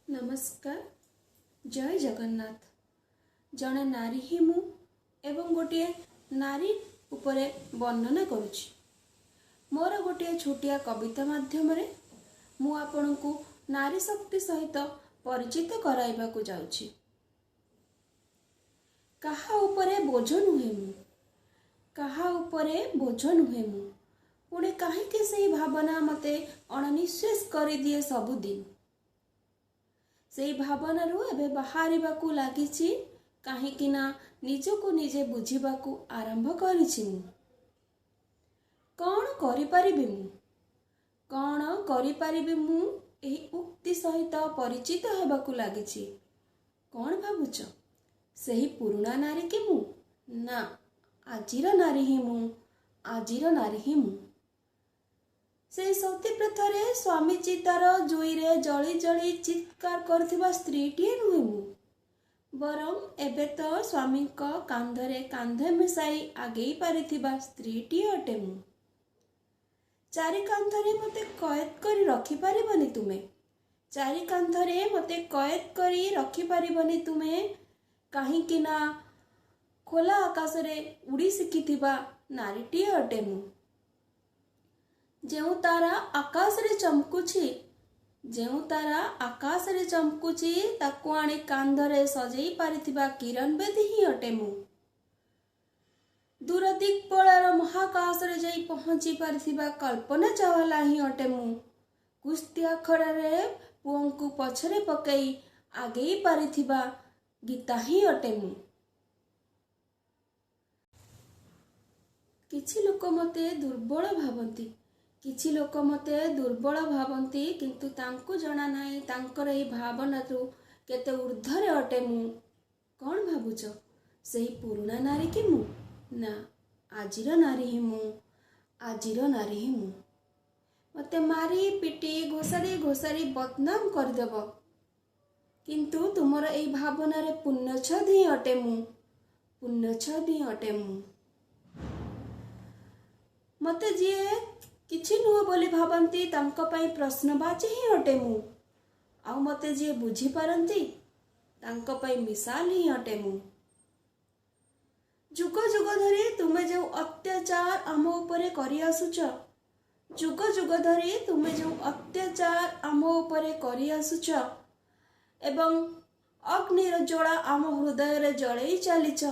नमस्कार। जय जगन्नाथ। जड़े नारी ही मु एवं गोटे नारी उपरे वर्णना करुछि। मोर गोटे छोटिया कविता माध्यम मु आपण को नारी शक्ति सहित परिचित कराइबाकु जाउछि। कहा उपरे बोझ नुहे मु, कहा उपरे बोझ नुहे मु, पुणे काहेकि सेही भावना मते अणनिश्वास करि दिए सबुदिन। सेही भावनारू एबे बाहरिबाकू लागिछि काहेकि ना निजको निजे बुझिबाकू आरंभ करिछि। मु कौन करि परिबि मु, कौन करि परिबि मु एही उक्ति सहित परिचित हेबाकू लागिछि। कौन भाबुछ सेही पुराना नारी कि मु? ना, आजिर नारी ही मु, आजिर नारी ही मु। से सती प्रथारे स्वामी चितार जुईरे जली जली चित्कार करथिबा स्त्रीटीए नुहे मु, बरं एबे तो स्वामी को कांधरे कांधे मिसाई आगेई पारिथिबा स्त्रीटीए अटे मु। चारि कांधरे मते कैद करी रखि पारिबनी तुमे, चारि कांधरे मते कैद करी रखि पारिबनी तुमे, काहेकि ना खोला आकाशरे उड़ी सिखिथिबा नारीटीए अटे मु। जेउ तारा आकाश रे चमकुछि, जेउ तारा आकाश रे चमकुछि ताकु आणी कांधरे सजेई पारिथिबा किरण बेदी ही अटे मु। दूर दिक्पलार महाकाश रे जाई पहुंची पारिथिबा कल्पना चावला ही अटे मु। कुस्ती अखड़ा रे पुओंकु पछरे पकई आगेई पारिथिबा गीता ही अटे मु। किछि लोक मते दुर्बल भावंती, किछि लोक मते दुर्बल भावंती, किंतु तांकु जणा नाही तांकर एही भावनारू केते ऊर्ध्वरे अटे मु। कौन भाबुछ सेही पुराना नारी कि मु? ना, आजिर नारी ही मु, आजिर नारी ही मु। मते मारी पिटी घोषारी घोषारी बदनाम कर देब, किंतु तुमर एही भावना रे पुण्यछद ही अटे मु, पुण्यछद ही अटे मु। मते जिए किछि नुह बोली भावंती तांको पई प्रश्नवाची ही अटे मु, आउ मते जे बुझी पारंती तांको पई मिसाल ही अटे मु। जुग जुग धरी तुमे जो अत्याचार आम उपरे करि आसुछ, जुग जुग धरी तुमे जो अत्याचार आम उपरे करि आसुछ एवं अग्निर ज्वाला आम हृदय रे जळेई चालिछ,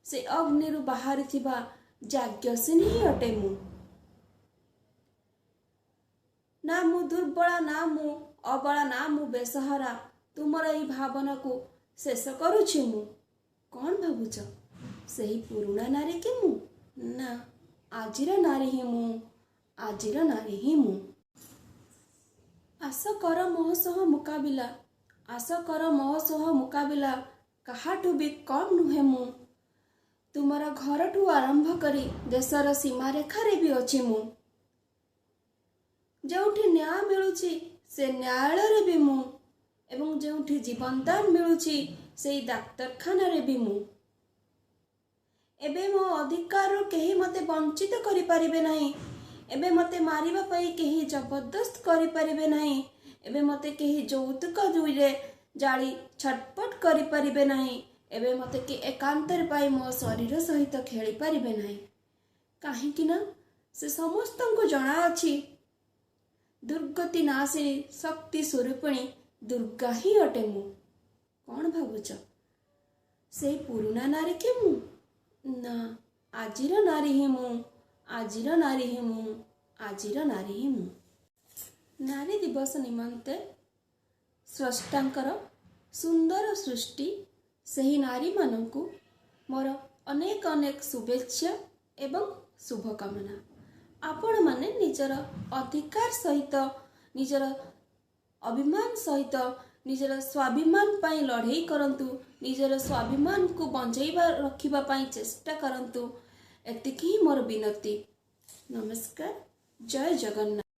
से अग्निरु बाहरी थिबा जाग्ञसिनी ही अटे मु। ना मु दुर्बला, ना मु अबला, ना मु बेसहारा, तुमर एही भावना को शेष करुछि मु। कौन भाबुछ सेही पुराना नारी कि मु? ना, आजिर नारी ही मु, आजिर नारी ही मु। आस कर मोह सह मुकाबिला, आस कर मोह सह मुकाबिला, काहाठु भी कम नुहे मु। तुमर घरठु आरंभ करी देशर सीमा रेखा रे भी अछि मु। जोठी न्याय मिलुछि से न्यायालय रे भी मु, एवं जोठी जीवनदान मिलुछि से डाक्तरखाना रे भी मु। एबे मो अधिकार केही मते वंचित करि परिबे नाही, एबे मते मारिबा पई केही जबरदस्त करि परिबे नाही, एबे मते केही जौतुक जुईरे जाली छटपट करि परिबे नाही, एबे मते के एकांतर पाई मो शरीर सहित खेली परिबे नाही, काहेकि ना से समस्तंको जणा अछि दुर्गति नाशिनी शक्ति स्वरूपिणी दुर्गा ही अटे मु। कौन भाबुछ से पुराना नारी कि मु? ना, आजिर नारी ही मु, आजिर नारी ही मु, आजिर नारी ही मु। नारी दिवस निमंते स्रष्टांकर सुंदर सृष्टि सेही नारी मानंकु मोर अनेक अनेक शुभेच्छा एवं शुभकामना। आपण माने निजर अधिकार सहित, निजर अभिमान सहित, निजर स्वाभिमान पाई लड़ाई करंतु, निजर स्वाभिमान को बंजाइबा रखिबा पाई चेष्टा करंतु। एतिकी मोर विनती। नमस्कार। जय जगन्नाथ।